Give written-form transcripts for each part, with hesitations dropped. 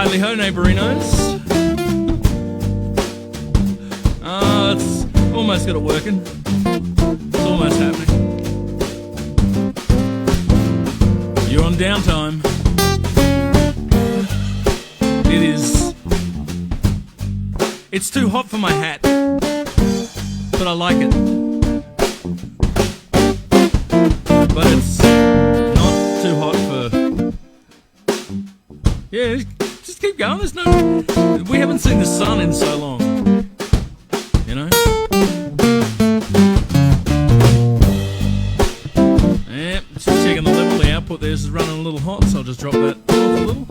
Hi-li-ho, neighborinos. It's almost got it working. It's almost happening. You're on Downtime. It is. It's too hot for my hat, but I like it. But it's not too hot for... Yeah, just keep going. There's no... We haven't seen the sun in so long. You know? Yeah, just checking the level. The output there is running a little hot, so I'll just drop that off a little.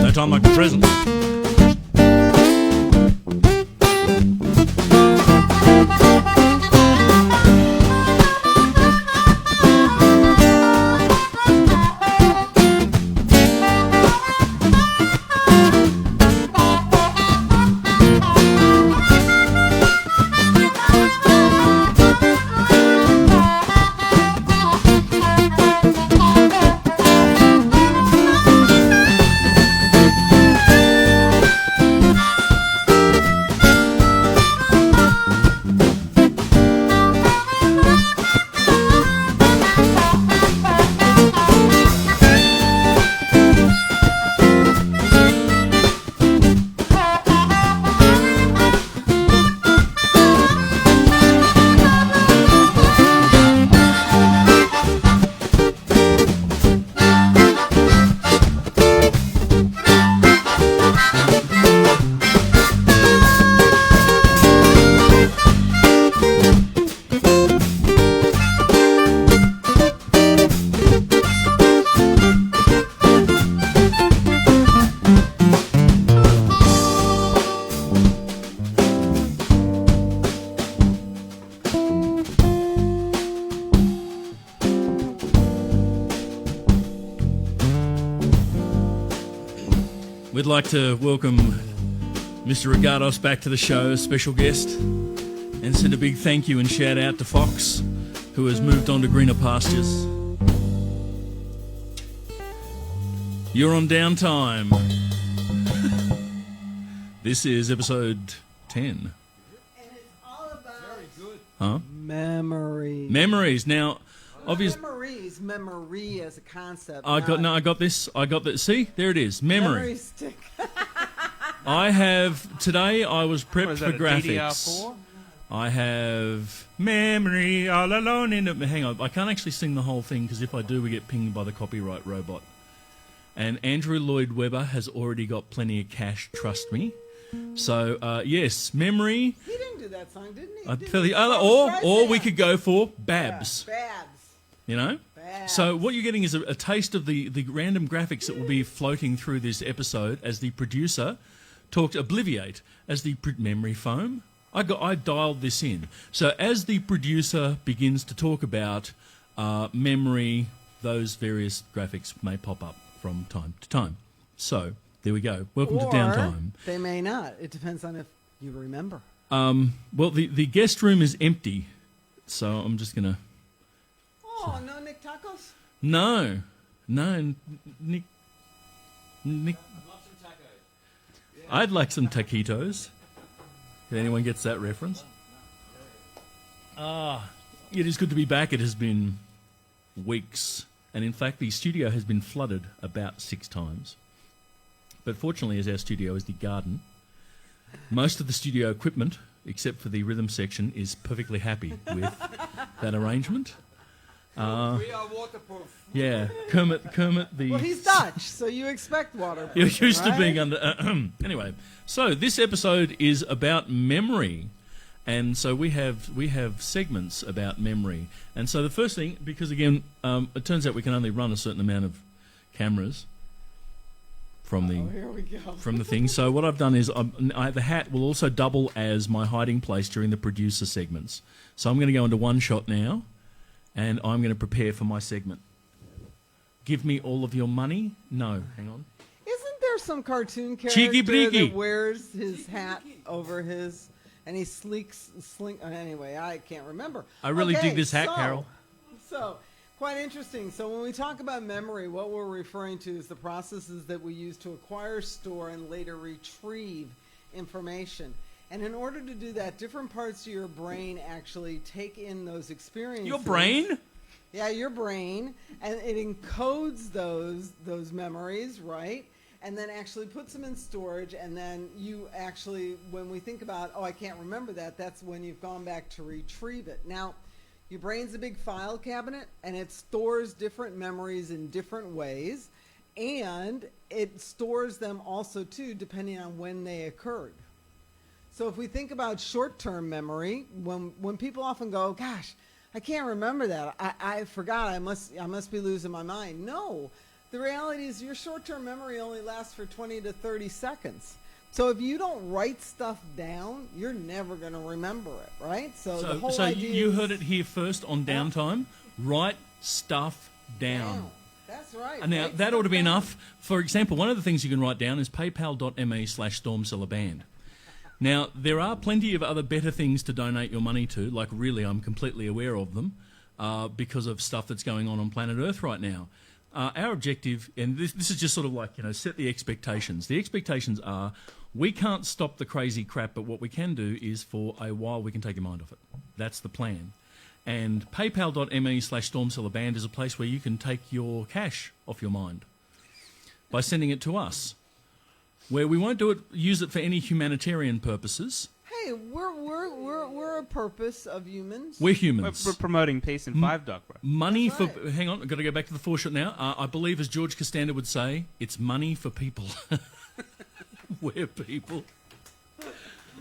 No time like the present. We'd like to welcome Mr. Regatos back to the show, special guest, and send a big thank you and shout out to Fox, who has moved on to greener pastures. You're on Downtime. This is episode 10. And it's all about Memories. memories. Now, obviously, Memory as a concept. I got this. See, there it is. Memory. Stick. Today I was prepped for graphics. DDR4? I have memory all alone in it. Hang on, I can't actually sing the whole thing because if I do, we get pinged by the copyright robot. And Andrew Lloyd Webber has already got plenty of cash, trust me. So, yes, memory. He didn't do that song, didn't he? I tell you, or we could go for Babs. Yeah, Babs. You know? Babs. So what you're getting is a taste of the random graphics that will be floating through this episode as the producer talked Obliviate as the memory foam. I dialed this in. So as the producer begins to talk about memory, those various graphics may pop up from time to time. So there we go. Welcome to Downtime. They may not. It depends on if you remember. Well, the guest room is empty, so I'm just gonna. Oh, no Nick Tacos? No, Nick. I'd like some taquitos. If anyone gets that reference. It is good to be back. It has been weeks. And in fact, the studio has been flooded about 6 times. But fortunately, as our studio is the garden, most of the studio equipment, except for the rhythm section, is perfectly happy with that arrangement. We are waterproof. Yeah, Kermit. Well, he's Dutch, so you expect water. You're used to being under. Anyway, so this episode is about memory, and so we have segments about memory. And so the first thing, because again, it turns out we can only run a certain amount of cameras from Here we go. from the thing. So what I've done is the hat will also double as my hiding place during the producer segments. So I'm going to go into one shot now, and I'm going to prepare for my segment. Give me all of your money? No, hang on. Isn't there some cartoon Cheeky character breeky. that wears his hat over his... and he anyway, I can't remember. I really Okay, dig this hat, Carol. So, quite interesting. So when we talk about memory, what we're referring to is the processes that we use to acquire, store, and later retrieve information. And in order to do that, different parts of your brain actually take in those experiences. Your brain? Yeah, your brain, and it encodes those memories, right? And then actually puts them in storage, and then you actually, when we think about, oh, I can't remember that, that's when you've gone back to retrieve it. Now, your brain's a big file cabinet, and it stores different memories in different ways, and it stores them also, too, depending on when they occurred. So if we think about short-term memory, when people often go, gosh, I can't remember that. I forgot. I must be losing my mind. No. The reality is your short-term memory only lasts for 20 to 30 seconds. So if you don't write stuff down, you're never going to remember it, right? So the whole idea you heard it here first on Downtime. Write stuff down. That's right. And now, that ought to be enough. For example, one of the things you can write down is paypal.me/stormcellerband. Now, there are plenty of other better things to donate your money to, like really I'm completely aware of them, because of stuff that's going on planet Earth right now. Our objective, and this is just sort of like, set the expectations. The expectations are we can't stop the crazy crap, but what we can do is for a while we can take your mind off it. That's the plan. And paypal.me/stormcellerband is a place where you can take your cash off your mind by sending it to us, where we won't use it for any humanitarian purposes. Hey, we're a purpose of humans. We're humans. We're promoting peace in Five Dock, bro. Money That's for... right. Hang on, I've got to go back to the foreshot now. I believe, as George Costanza would say, it's money for people. We're people.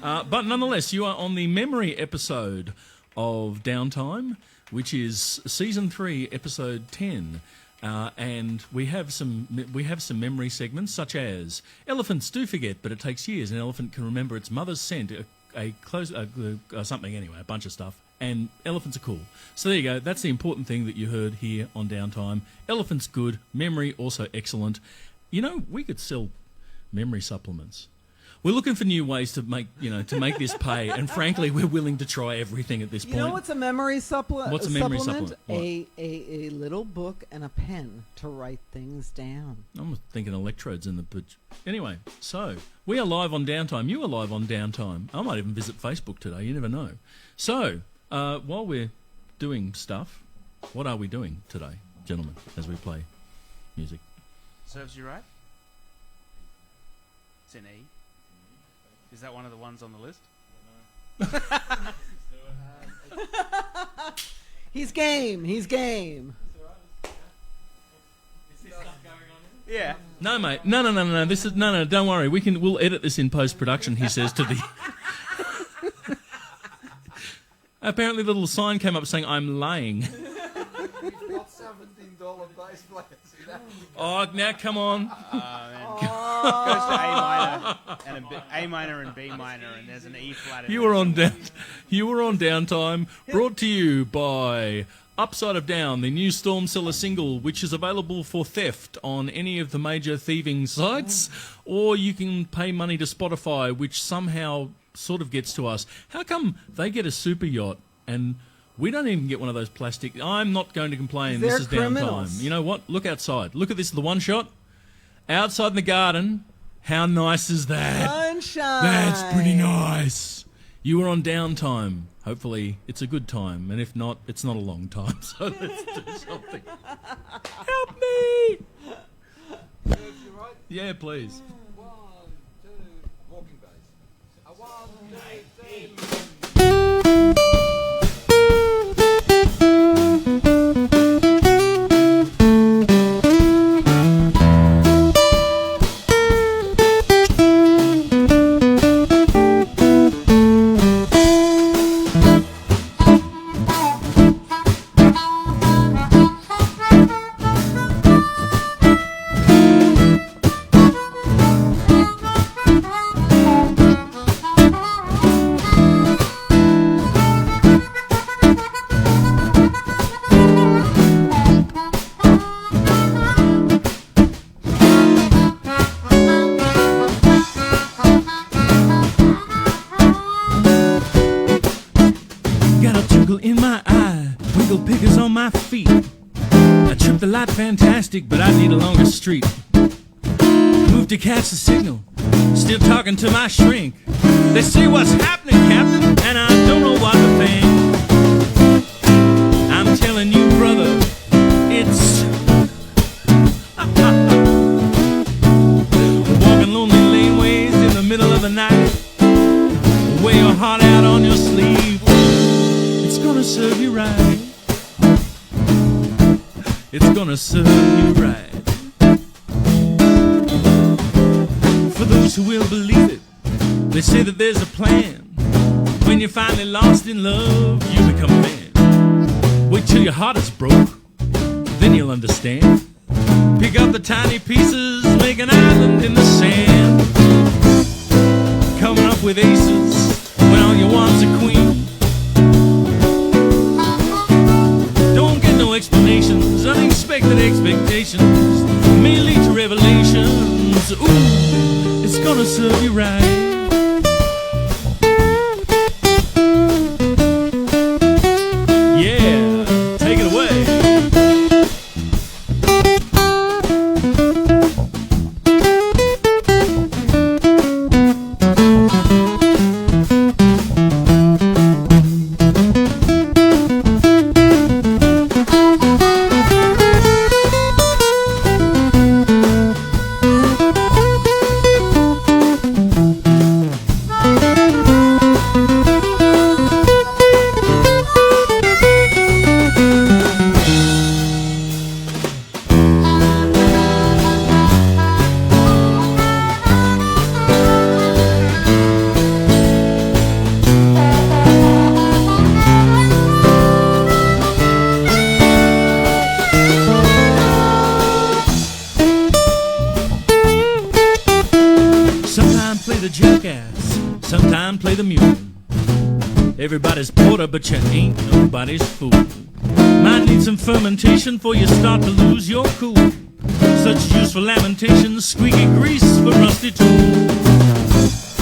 But nonetheless, you are on the memory episode of Downtime, which is Season 3, Episode 10. And we have some memory segments, such as elephants do forget, but it takes years. An elephant can remember its mother's scent, something anyway, a bunch of stuff. And elephants are cool. So there you go. That's the important thing that you heard here on Downtime. Elephants good, memory also excellent. We could sell memory supplements. We're looking for new ways to make this pay, and frankly, we're willing to try everything at this point. You know what's a memory supplement? What's a memory supplement? What? A little book and a pen to write things down. I'm thinking electrodes in the... Anyway, so, we are live on Downtime. You are live on Downtime. I might even visit Facebook today. You never know. So, while we're doing stuff, what are we doing today, gentlemen, as we play music? Serves you right? It's in E. Is that one of the ones on the list? He's game. Is this stuff going on here? Yeah. No, mate. No. This is no. Don't worry. We'll edit this in post production. He says to the. Apparently, the little sign came up saying, "I'm lying." We've got $17 bass players. Oh, now come on. Goes to A minor and B minor, and there's an E flat. You were on Downtime, brought to you by Upside of Down, the new Storm Cellar single, which is available for theft on any of the major thieving sites, or you can pay money to Spotify, which somehow sort of gets to us. How come they get a super yacht and we don't even get one of those plastic... I'm not going to complain. They're this is criminals. Downtime. You know what? Look outside. Look at this, the one shot. Outside in the garden. How nice is that? Sunshine. That's pretty nice. You were on Downtime. Hopefully it's a good time. And if not, it's not a long time. So let's do something. Help me! Serves you right? Yeah, please. 1, 2, walking bass. 1, 2, 3. Got a twinkle in my eye, wiggle pickers on my feet. I trip the light fantastic, but I need a longer street. Move to catch the signal, still talking to my shrink. They say what's happening, Captain, and I don't know what to think. I'm telling you, brother, it's walking lonely laneways in the middle of the night. Wear your heart out on your sleeve. It's gonna serve you right. It's gonna serve you right. For those who will believe it, they say that there's a plan. When you're finally lost in love, you become a man. Wait till your heart is broke, then you'll understand. Pick up the tiny pieces, make an island in the sand. Coming up with aces when all you want's a queen. Don't get no explanations, unexpected expectations may lead to revelations. Ooh, it's gonna serve you right. Yeah, take it away. Sometime play the mule. Everybody's porter, but you ain't nobody's fool. Might need some fermentation before you start to lose your cool. Such useful lamentations, squeaky grease for rusty tools.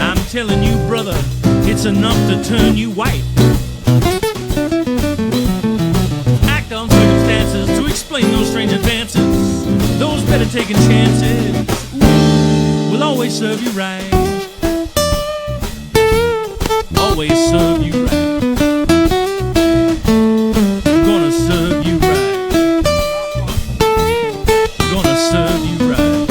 I'm telling you, brother, it's enough to turn you white. Act on circumstances to explain those strange advances. Those better taking chances, ooh, will always serve you right. Always serve you right. Gonna serve you right. Gonna serve you right.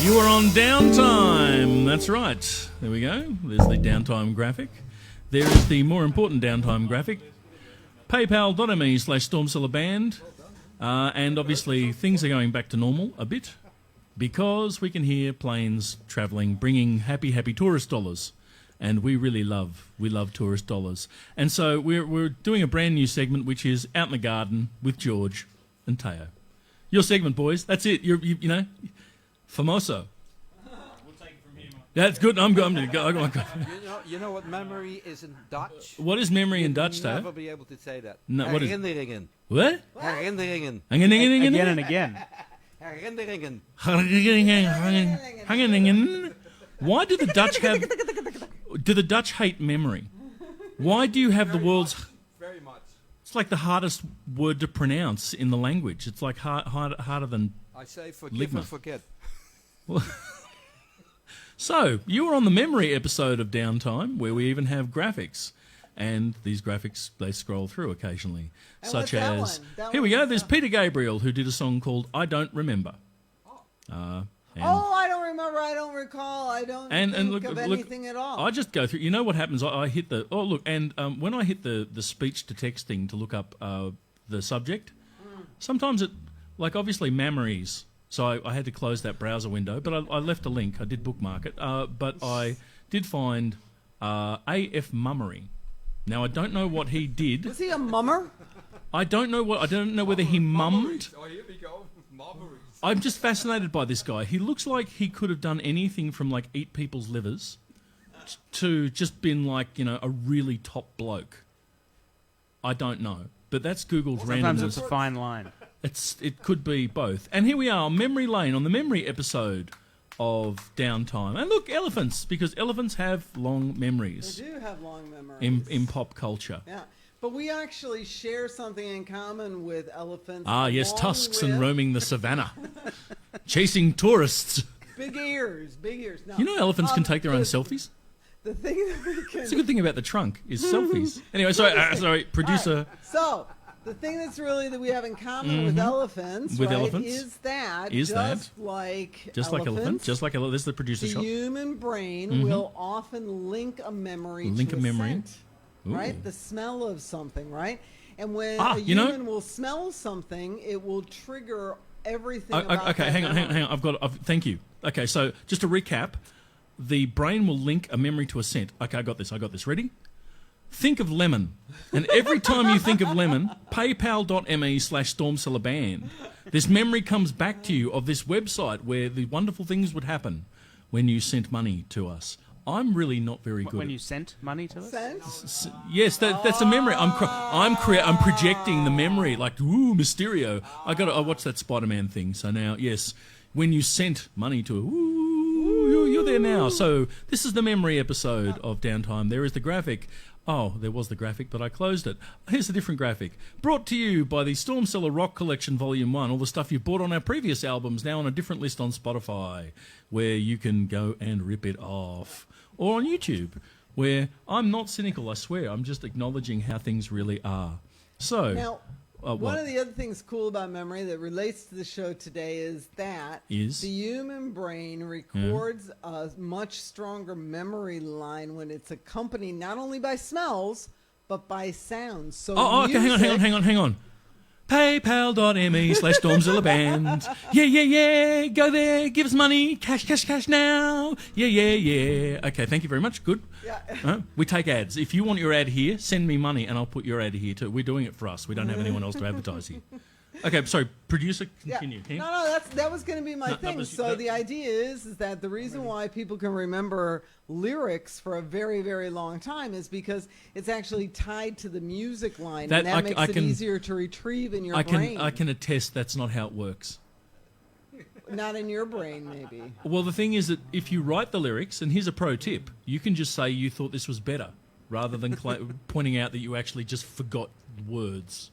You are on Downtime. That's right. There we go. There's the Downtime graphic. There is the more important Downtime graphic. PayPal.me/StormCellarBand. And obviously things are going back to normal a bit, because we can hear planes travelling, bringing happy tourist dollars, and we love tourist dollars. And so we're doing a brand new segment, which is Out in the Garden with George and Teo. Your segment, boys. That's it. You know, famoso. We'll take it from here, Mike. That's good. I'm going to go. You know what memory is in Dutch? What is memory in Dutch, You'll Teo? never be able to say that. No, what is Herinneringen. what? Herinneringen. Again and again. Herinneringen. Why do the Dutch have? Do the Dutch hate memory? Why do you have the world's? Very much. It's like the hardest word to pronounce in the language. It's like harder than. I say forgive Ligma. and forget. So you were on the memory episode of Downtime, where we even have graphics, and these graphics they scroll through occasionally, And such what's that as one? That here we one's go. There's up. Peter Gabriel, who did a song called "I Don't Remember." And Oh, I don't remember. I don't recall. I don't think look, of look, anything at all. I just go through. You know what happens? I hit the when I hit the speech to text thing to look up the subject, sometimes it obviously memories. So I had to close that browser window, but I left a link. I did bookmark it, but I did find AF Mummery. Now I don't know what he did. Was he a mummer? I don't know whether he mummed. Oh, here we go. Marbury. I'm just fascinated by this guy. He looks like he could have done anything from eat people's livers to just been a really top bloke. I don't know, but that's Google's Sometimes randomness. it's a fine line. It could be both. And here we are, Memory Lane, on the memory episode of Downtime. And look, elephants, because elephants have long memories They do have long memories. in pop culture. Yeah. But we actually share something in common with elephants. Ah, yes, along tusks with and roaming the savannah, chasing tourists. Big ears, big ears. No. You know elephants can take their own the- selfies? The thing that we can... That's a good thing about the trunk, is selfies. Anyway, sorry, producer. So, the thing that's really that we have in common with elephants, With right, elephants? is that Is that? just like Just like elephant, this is the producer the shot. human brain will often link a memory Link to a memory. scent, Ooh. right? The smell of something, right? And when Ah, a you know- human will smell something, it will trigger everything about Okay, that hang on. memory. Thank you. Okay, so just to recap, the brain will link a memory to a scent. Okay, I got this. Ready? Think of lemon. And every time you think of lemon, paypal.me/stormcellerband. This memory comes back to you of this website where the wonderful things would happen when you sent money to us. I'm really not very good. When you sent money to us? Scent? Yes, that's a memory. I'm projecting the memory like ooh Mysterio. I watch that Spider-Man thing. So now, yes, when you sent money to you're there now. So this is the memory episode of Downtime. There is the graphic. Oh, there was the graphic, but I closed it. Here's a different graphic. Brought to you by the Stormcellar Rock Collection Volume 1. All the stuff you bought on our previous albums now on a different list on Spotify, where you can go and rip it off. Or on YouTube, where I'm not cynical, I swear. I'm just acknowledging how things really are. So, Now, what? one of the other things cool about memory that relates to the show today is that the human brain records a much stronger memory line when it's accompanied not only by smells, but by sounds. So okay, hang on. PayPal.me/stormzillaband. Yeah. Go there. Give us money. Cash now. Yeah. Okay, thank you very much. Good. Yeah. We take ads. If you want your ad here, send me money and I'll put your ad here too. We're doing it for us. We don't have anyone else to advertise here. Okay, sorry. Producer, continue. Yeah. No, that was going to be my thing. that- The idea is that the reason why people can remember lyrics for a very, very long time is because it's actually tied to the music line, and that makes it easier to retrieve in your brain. I can attest that's not how it works. Not in your brain, maybe. Well, the thing is that if you write the lyrics, and here's a pro tip, you can just say you thought this was better, rather than pointing out that you actually just forgot words.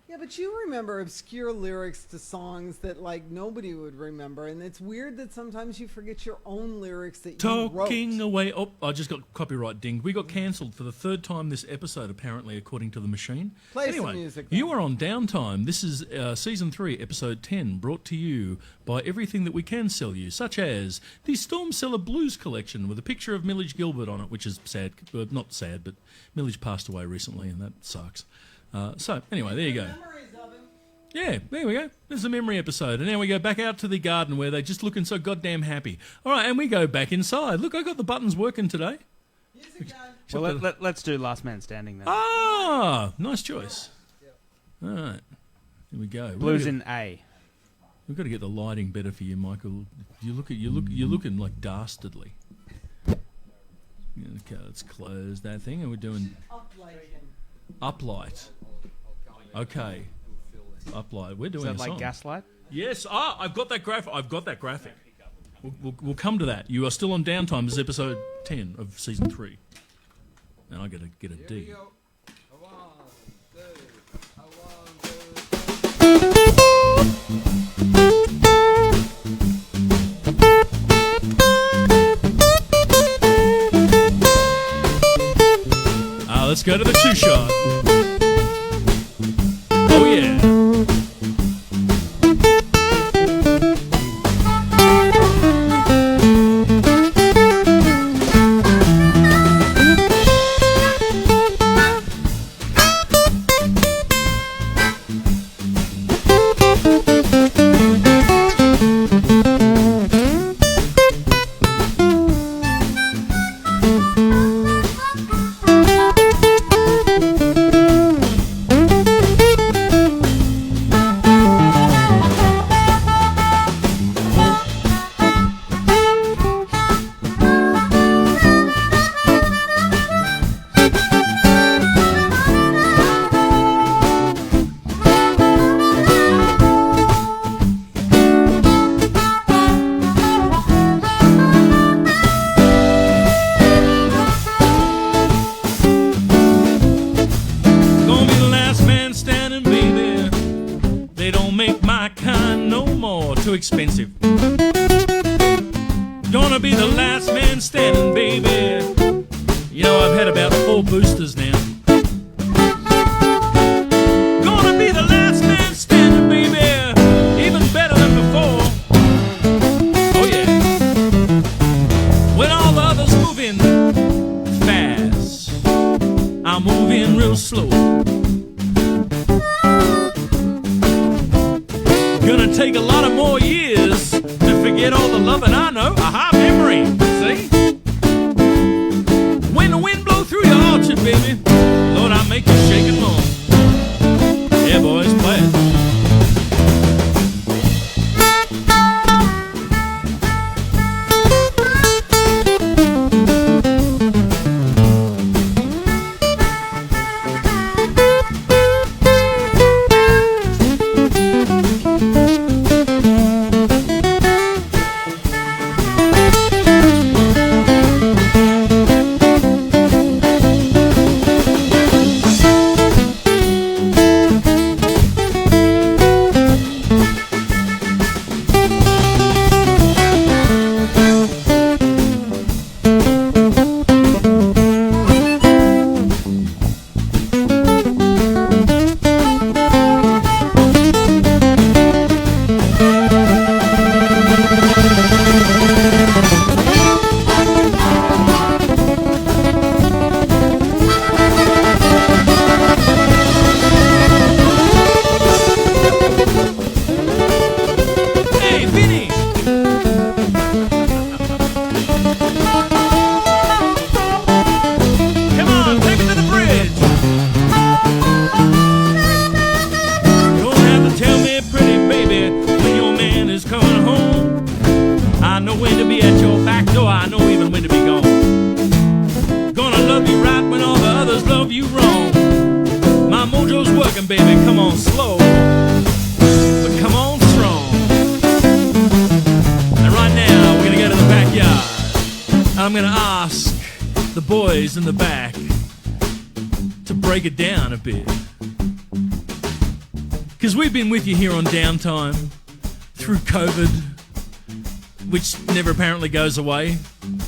Yeah, but you remember obscure lyrics to songs that like nobody would remember, and it's weird that sometimes you forget your own lyrics that you wrote. Talking away. Oh, I just got copyright dinged. We got cancelled for the third time this episode, apparently, according to the machine. Play anyway, some music. Then. You are on Downtime. This is Season 3, Episode 10, brought to you by everything that we can sell you, such as the Stormcellar Blues Collection with a picture of Millage Gilbert on it, which is sad. Not sad, but Millage passed away recently, and that sucks. So, anyway, there you go. Yeah, there we go. This is a memory episode. And now we go back out to the garden where they're just looking so goddamn happy. All right, and we go back inside. Look, I got the buttons working today. Well, let's do Last Man Standing then. Ah, nice choice. All right, here we go. Blues in A. We've got to get the lighting better for you, Michael. You're looking like dastardly. Okay, let's close that thing, and we're doing uplight. Okay. Uplight. We're doing Is that a like song. Gaslight? Yes. I've got that graphic. We'll come to that. You are still on Downtime. This is episode 10 of season 3, and I got to get a D. Here we go. A 1, 2. Let's go to the 2 shot. Oh yeah. expensive. Gonna be the last man standing, baby. You know, I've had about 4 boosters now. Gonna be the last man standing, baby. Even better than before. Oh yeah. When all the others move in fast, I'm moving real slow. Gonna take a lot of more years to forget all the loving I know. Aha, memory, see? When the wind blows through your orchard, baby, Lord, I make you shake and moan. Yeah, boys, play it. I'm going to ask the boys in the back to break it down a bit. Because we've been with you here on Downtime through COVID, which never apparently goes away.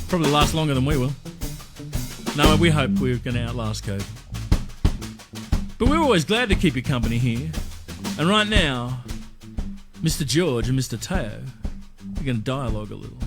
Probably lasts longer than we will. No, we hope we're going to outlast COVID. But we're always glad to keep you company here. And right now, Mr. George and Mr. Teo are going to dialogue a little.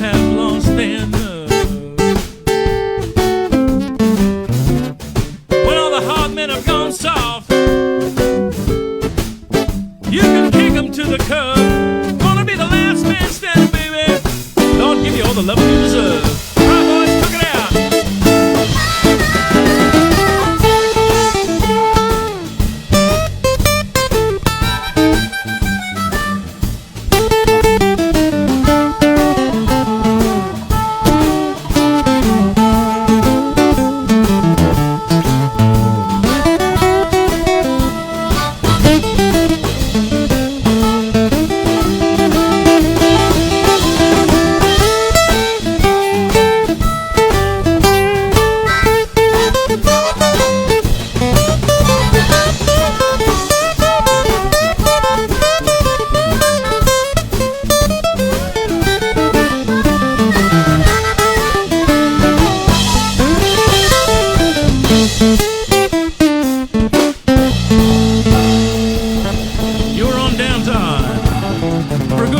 Have lost their nerve. When all the hard men have gone soft, you can kick them to the curb. Gonna be the last man standing, baby. Lord, give you all the love you deserve. All right, boys, cook it out.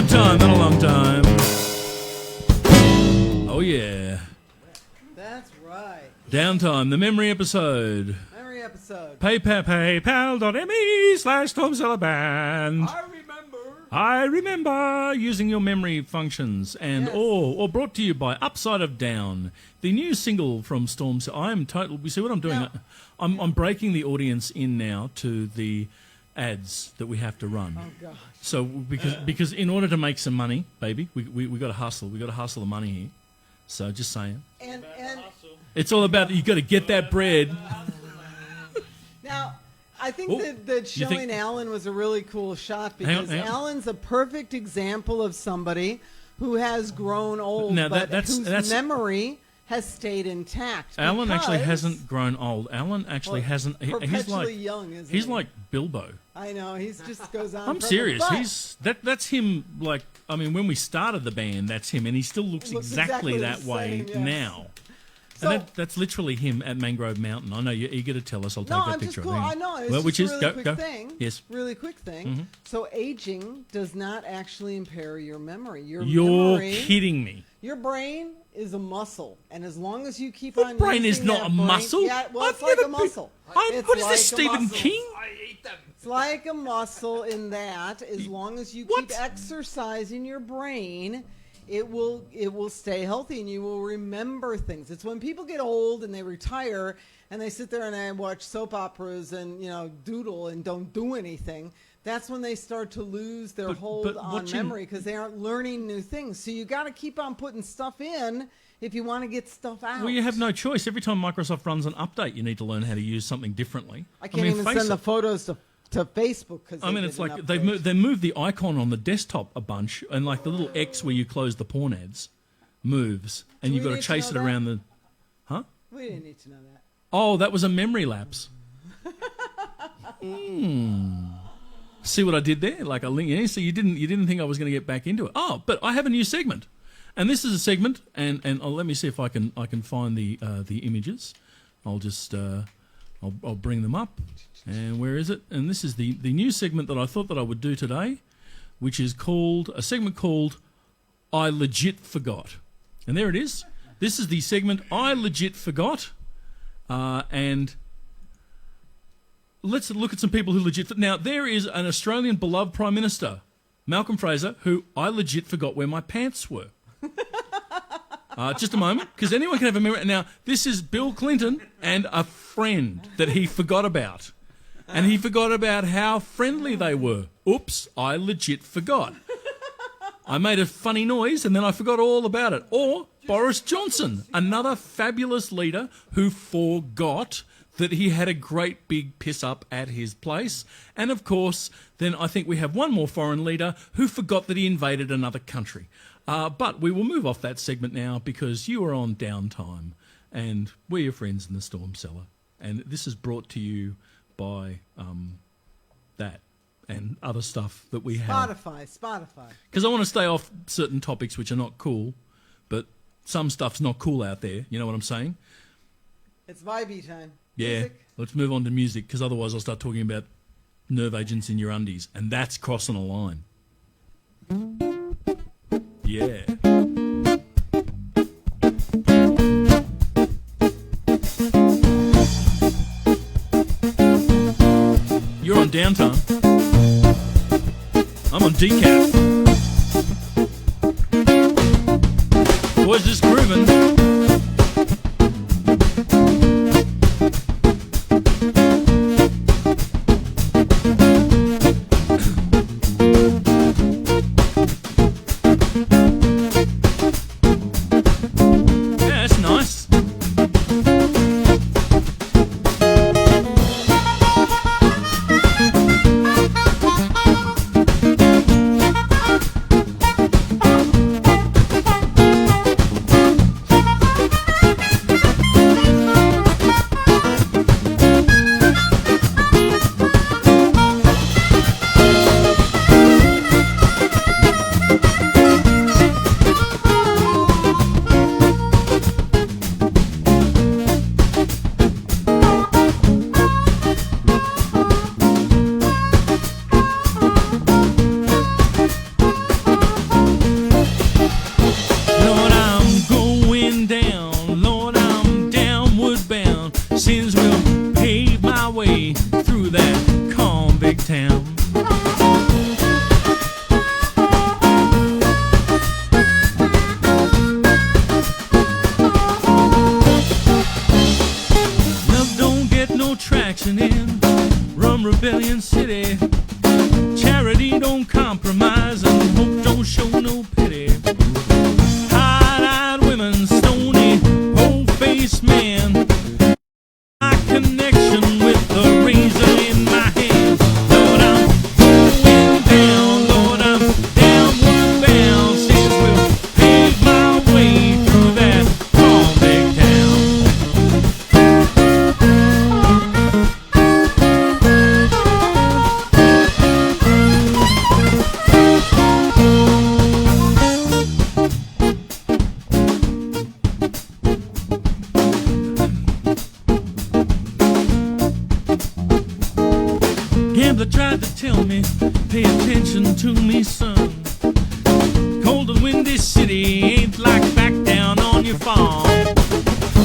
Time and a long time. Oh yeah. That's right. Downtime, the memory episode. Memory episode. PayPal.me/TomSellerBand. I remember. I remember using your memory functions, and Yes. or brought to you by Upside of Down, the new single from Storm. I'm total. You see what I'm doing? No. I'm breaking the audience in now to the ads that we have to run. Oh gosh. So because in order to make some money, baby, we got to hustle. We got to hustle the money here. So just saying, And it's all about you got to get that bread. now, I think Oh, that you think- showing Alan was a really cool shot Hang on, because hang on. Alan's a perfect example of somebody who has grown old, Now, but that's whose memory has stayed intact. Alan actually because- hasn't grown old. Alan actually Well, hasn't. He's perpetually like young, isn't he's he? like Bilbo. I know he's just goes on. I'm forever, serious. but That's him. Like, I mean, when we started the band, that's him, and he still looks Looks exactly exactly that the way same, yes. now. So- And that's literally him at Mangrove Mountain. I know you're eager to tell us. I'll take No, that I'm picture. just cool. Hang I on. know. It's Well, just which a is really go quick go. thing. Yes. Really quick thing. So aging does not actually impair your memory. Your You're memory, kidding me. Your brain is a muscle, and as long as you keep The on brain is using not that a brain- muscle. Yeah, well, I've it's like never a been- muscle. It's What is like this, a Stephen muscle. King? I eat them. It's like a muscle in that as long as you What? keep exercising your brain, it will stay healthy and you will remember things. It's when people get old and they retire and they sit there and they watch soap operas and doodle and don't do anything. That's when they start to lose their hold but on watching- memory because they aren't learning new things. So you got to keep on putting stuff in if you want to get stuff out. Well, you have no choice. Every time Microsoft runs an update, you need to learn how to use something differently. I can't mean, even face send the it. photos to Facebook because I mean, it's like they moved the icon on the desktop a bunch, and like the little X where you close the porn ads moves, and Do you've we got to need to chase it know that? around the. Huh? We didn't need to know that. Oh, that was a memory lapse. See what I did there? Like a link. Yeah, so you didn't think I was going to get back into it. Oh, but I have a new segment, and this is a segment, and let me see if I can find the images. I'll just I'll bring them up. And where is it? And this is the new segment that I thought that I would do today, which is a segment called I Legit Forgot. And there it is. This is the segment I Legit Forgot. And let's look at some people who legit... Now, there is an Australian beloved Prime Minister, Malcolm Fraser, who I legit forgot where my pants were. Just a moment, because anyone can have a memory. Now, this is Bill Clinton and a friend that he forgot about. And he forgot about how friendly they were. Oops, I legit forgot. I made a funny noise and then I forgot all about it. Or Boris Johnson, another fabulous leader who forgot that he had a great big piss up at his place. And of course, then I think we have one more foreign leader who forgot that he invaded another country. But we will move off that segment now because you are on Downtime and we're your friends in the Storm Cellar. And this is brought to you by that and other stuff that we have. Spotify. Because I want to stay off certain topics which are not cool, but some stuff's not cool out there. You know what I'm saying? It's vibey time. Yeah. Music. Let's move on to music, because otherwise I'll start talking about nerve agents in your undies, and that's crossing a line. Yeah. You're on Downtime. I'm on decaf. Boys, just grooving. Yeah, that's nice. mother tried to tell me, pay attention to me, son. Cold and windy city ain't like back down on your farm.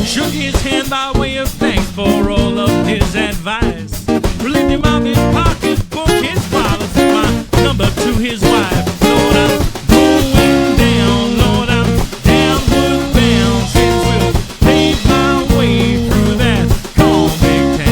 Shook his hand by way of thanks for all of his advice. Relieved him of his pocketbook, his wallet, my number to his wife. Lord, I'm going down, Lord, I'm downward bound. Since we'll pave my way through that calm big town.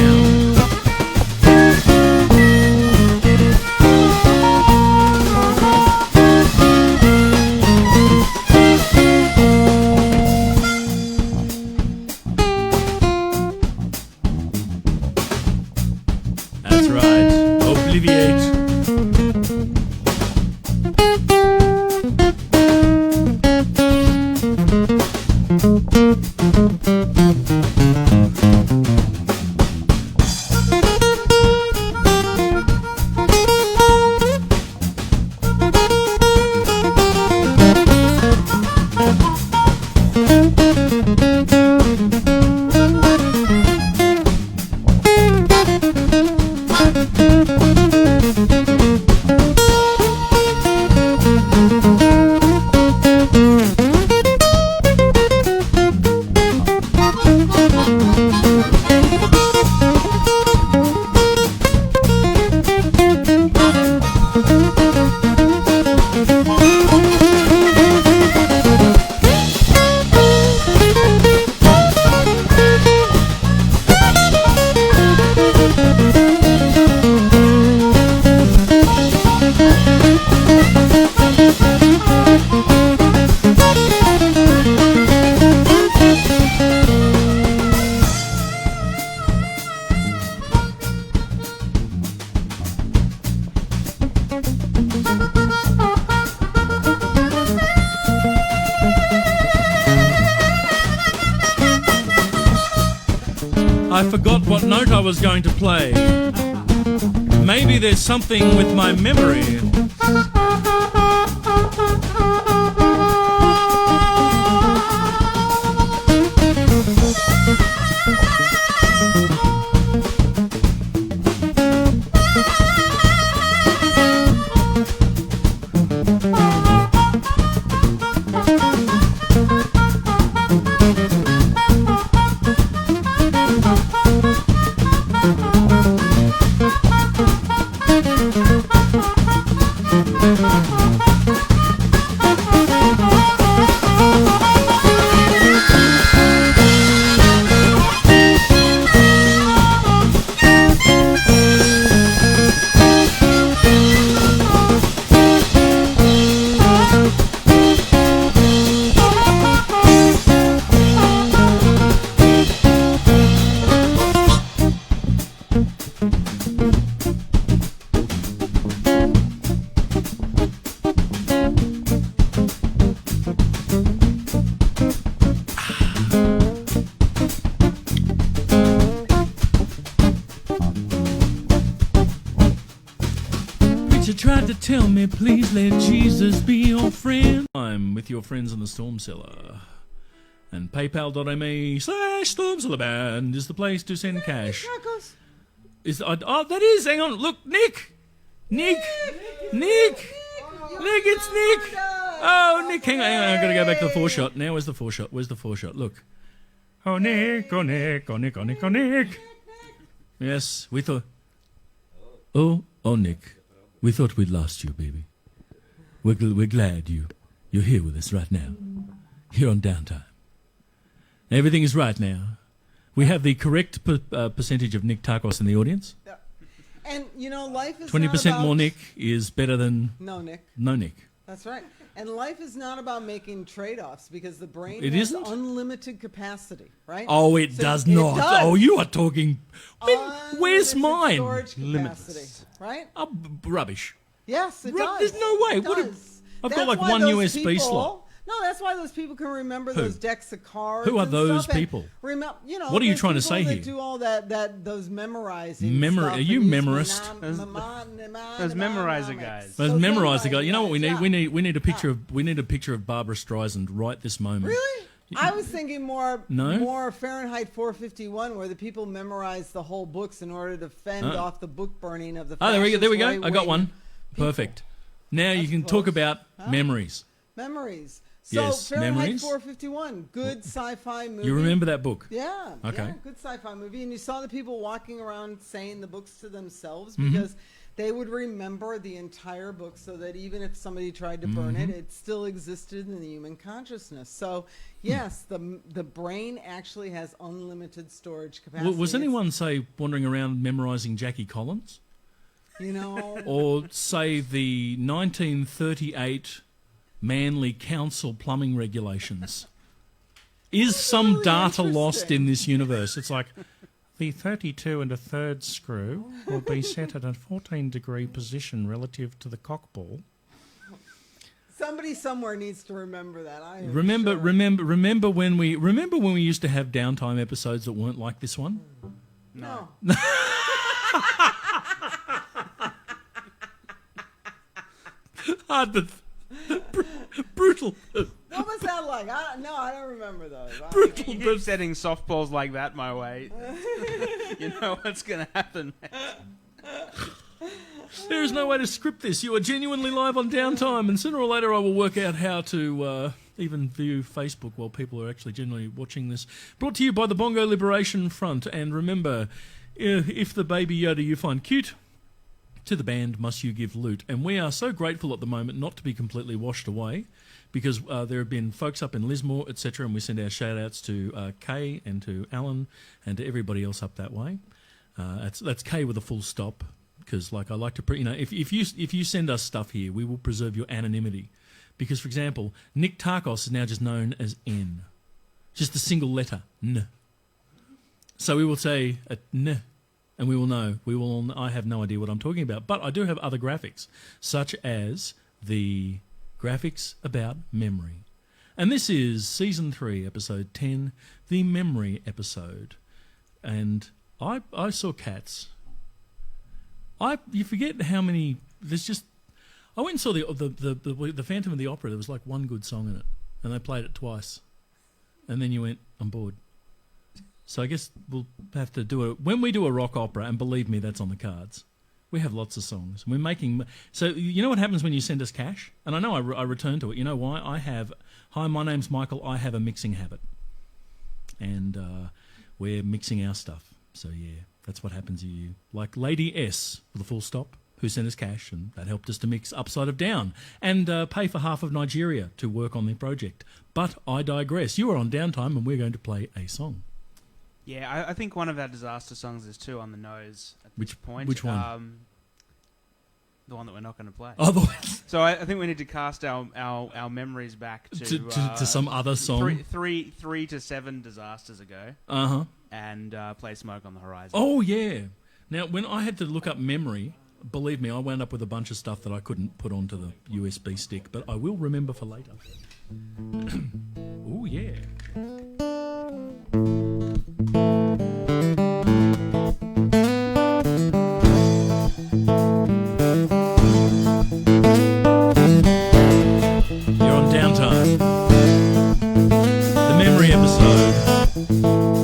That's right, obliviate. I forgot what note I was going to play. Maybe there's something with my memory. Preacher tried to tell me, please let Jesus be your friend. I'm with your friends in the Storm Cellar. And paypal.me/StormCellarBand is the place to send cash. Tacos. Oh, that is. Hang on. Look, Nick. Nick, it's Nick. Oh, Nick, hang on. I've got to go back to the foreshot. Now, where's the foreshot? Look. Oh, Nick. Yes, we thought. Oh, Nick. We thought we'd lost you, baby. We're glad you're here with us right now. Here on Downtime. Everything is right now. We have the correct percentage of Nick Tarkos in the audience. Yeah. And, life is 20% more Nick is better than no Nick. no Nick. That's right. And life is not about making trade-offs because the brain It has isn't? unlimited capacity, right? Oh, it does not. It does. Oh, you are talking. Where's Unlimited mine? Storage capacity, Limitless. right? Oh, rubbish. Yes, it does. There's no way. It What does. I've got That's like why one those USB people- slot. No, that's why those people can remember Who? those decks of cards. Who are and those stuff, and people? What What are you trying to say that here? Do all those memorizing. Are stuff you and use memorist? Those memorizer guys. Those memorizer guys. You know what we need? yeah. We need a picture of Barbara Streisand right this moment. Really? I was thinking more No? Fahrenheit 451, where the people memorized the whole books in order to fend off the book burning of the. Oh, there we go. There we go. fascist I got one. people. Perfect. Now you That's can close. talk about memories. Memories. So Yes, Fahrenheit memories. 451, good sci-fi movie. You remember that book? Yeah. Okay. Yeah, good sci-fi movie, and you saw the people walking around saying the books to themselves Mm-hmm. because they would remember the entire book, so that even if somebody tried to burn Mm-hmm. it still existed in the human consciousness. So yes, the brain actually has unlimited storage capacity. Was It's, anyone, say, wandering around memorising Jackie Collins? you know? Or, say, the 1938 Manly Council plumbing regulations? Is some really data lost interesting. in this universe? It's like, the 32 and a third screw will be set at a 14-degree position relative to the cock ball. Somebody somewhere needs to remember that. I am Remember sure. when we used to have downtime episodes that weren't like this one? No. Brutal. What was that like? I don't remember those. Brutal. You keep setting softballs like that my way. You know what's going to happen. There is no way to script this. You are genuinely live on downtime, and sooner or later I will work out how to even view Facebook while people are actually genuinely watching this. Brought to you by the Bongo Liberation Front. And remember, if the baby Yoda you find cute, to the band must you give loot. And we are so grateful at the moment not to be completely washed away, because there have been folks up in Lismore, etc., and we send our shout-outs to Kay and to Alan and to everybody else up that way. That's Kay with a full stop, because I like to, if you send us stuff here, we will preserve your anonymity. Because, for example, Nick Tarkos is now just known as N, just a single letter, N. So we will say N, and we will know. I have no idea what I'm talking about, but I do have other graphics, such as the graphics about memory. And this is Season 3, Episode 10, the memory episode. And I saw cats. You forget how many. There's just. I went and saw the Phantom of the Opera. There was like one good song in it, and they played it twice, and then you went, I'm bored. So I guess we'll have to do it when we do a rock opera. And believe me, that's on the cards. We have lots of songs. We're making. So you know what happens when you send us cash? And I know I return to it. You know why? Hi, my name's Michael. I have a mixing habit, and we're mixing our stuff. So yeah, that's what happens to you. Like Lady S with a full stop, who sent us cash, and that helped us to mix Upside of Down and pay for half of Nigeria to work on the project. But I digress. You are on Downtime, and we're going to play a song. Yeah, I think one of our disaster songs is too on the nose at this point. Which one? The one that we're not going to play. Otherwise, So I think we need to cast our memories back to some other song. three to 7 disasters ago, Uh-huh. and play Smoke on the Horizon. Oh, yeah. Now, when I had to look up memory, believe me, I wound up with a bunch of stuff that I couldn't put onto the USB stick, but I will remember for later. Oh, yeah. You're on Downtime. The memory episode.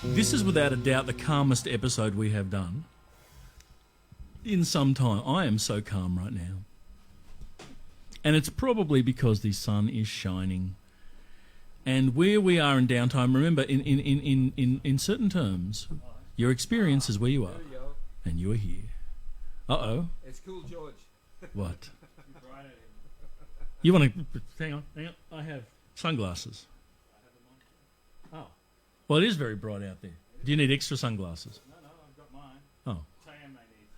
This is without a doubt the calmest episode we have done in some time. I am so calm right now. And it's probably because the sun is shining. And where we are in downtime, remember, in certain terms, your experience is where you are. And you are here. Uh-oh. It's cool, George. What? You want to... Hang on. I have sunglasses. Oh. Well, it is very bright out there. Do you need extra sunglasses? No, I've got mine. Oh. Taya may need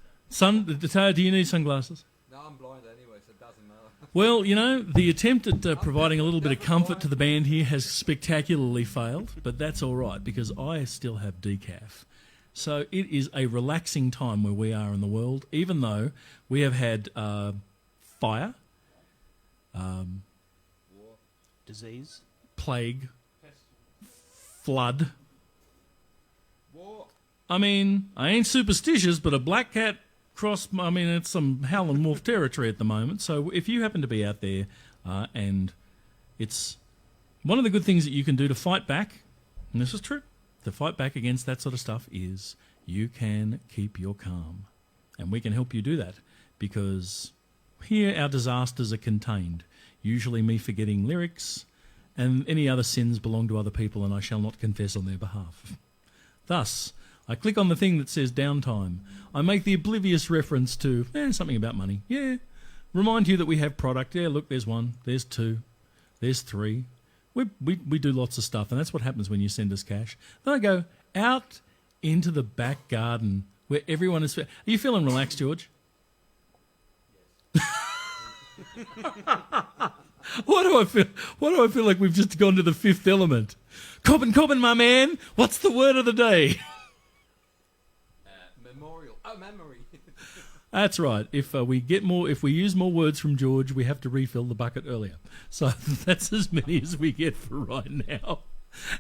Taya, do you need sunglasses? No, I'm blind anyway, so it doesn't matter. Well, you know, the attempt at providing a little bit of comfort to the band here has spectacularly failed, but that's all right because I still have decaf. So it is a relaxing time where we are in the world, even though we have had fire, disease, plague, flood. War. I mean, I ain't superstitious, but a black cat cross, I mean, it's some Howlin' Wolf territory at the moment. So if you happen to be out there and it's one of the good things that you can do to fight back, and this is true, to fight back against that sort of stuff is you can keep your calm. And we can help you do that because here our disasters are contained. Usually me forgetting lyrics and any other sins belong to other people and I shall not confess on their behalf. Thus, I click on the thing that says downtime. I make the oblivious reference to something about money. Yeah. Remind you that we have product. Yeah, look, there's one, there's two, there's three. We do lots of stuff, and that's what happens when you send us cash. Then I go out into the back garden where everyone is... Are you feeling relaxed, George? Why do I feel like we've just gone to the fifth element? Cobbin, my man, what's the word of the day? Memorial. Oh, memory. That's right. If we use more words from George, we have to refill the bucket earlier. So that's as many as we get for right now.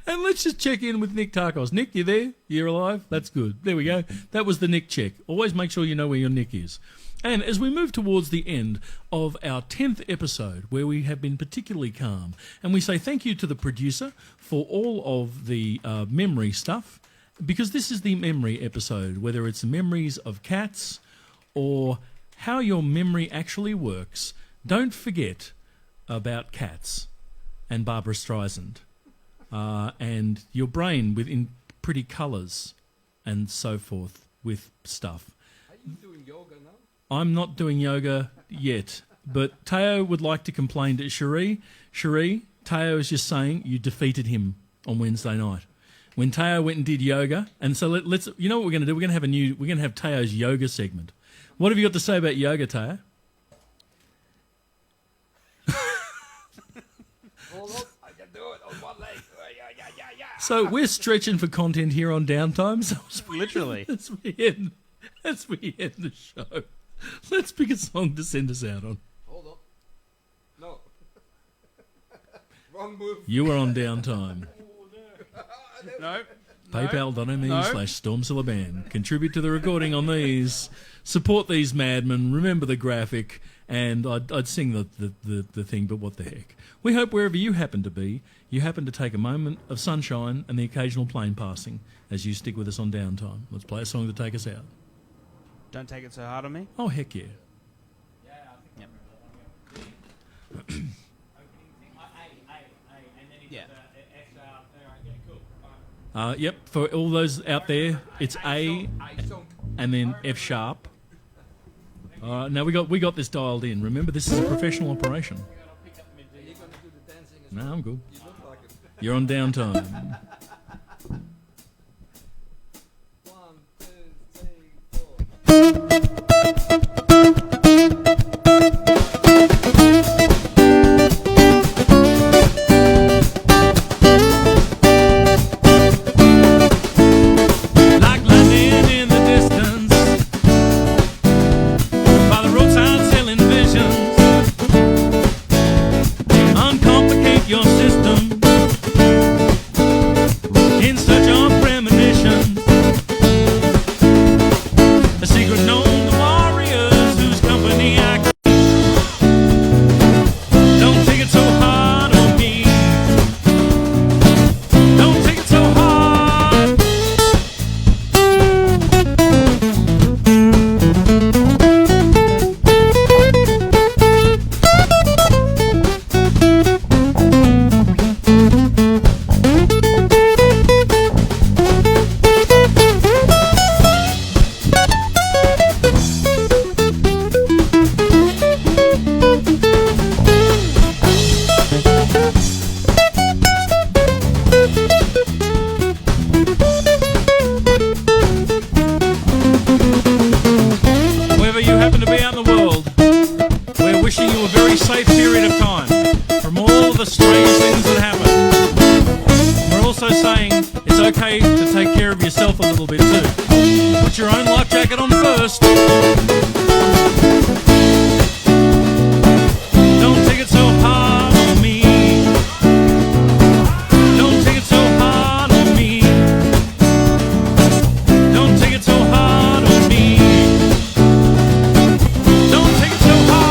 And let's just check in with Nick Tarkos. Nick, you there? You're alive? That's good. There we go. That was the Nick check. Always make sure you know where your Nick is. And as we move towards the end of our 10th episode, where we have been particularly calm, and we say thank you to the producer for all of the memory stuff, because this is the memory episode, whether it's memories of cats or how your memory actually works. Don't forget about cats and Barbara Streisand and your brain in pretty colours and so forth with stuff. Are you doing yoga now? I'm not doing yoga yet, but Teo would like to complain to Cherie. Cherie, Teo is just saying you defeated him on Wednesday night. When Teo went and did yoga, and so let's, you know what we're going to do? We're going to have Teo's yoga segment. What have you got to say about yoga, Teo? Hold on, I can do it on one leg. So we're stretching for content here on Downtime. So literally. As we end the show, let's pick a song to send us out on. Hold on. No. Wrong move. You are on Downtime. No. PayPal.me/StormCellarBand. Contribute to the recording on these. Support these madmen. Remember the graphic. And I'd sing the thing, but what the heck. We hope wherever you happen to be, you happen to take a moment of sunshine and the occasional plane passing as you stick with us on Downtime. Let's play a song to take us out. Don't take it so hard on me. Oh, heck yeah. Yep. Yeah. Yep, for all those out there, it's A song. and then F sharp. Now we got this dialed in. Remember, this is a professional operation. Are you going to do the dancing as well? No, I'm good. You look like it. You're on Downtime. 1, 2, 3, 4. Like lightning in the distance, by the roadside selling visions. other strange things that happen. We're also saying it's okay to take care of yourself a little bit too. Put your own life jacket on first. Don't take it so hard on me. Don't take it so hard on me. Don't take it so hard on me. Don't take it so hard.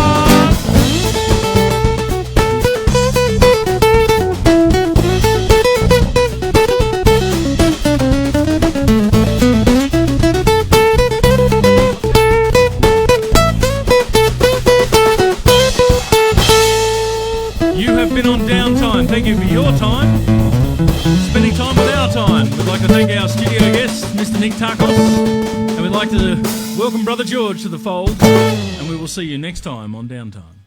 You have been on Downtime. Thank you for your time. Spending time with our time. We'd like to thank our studio guest, Mr. Nick Takos. And we'd like to welcome Brother George to the fold. And we will see you next time on Downtime.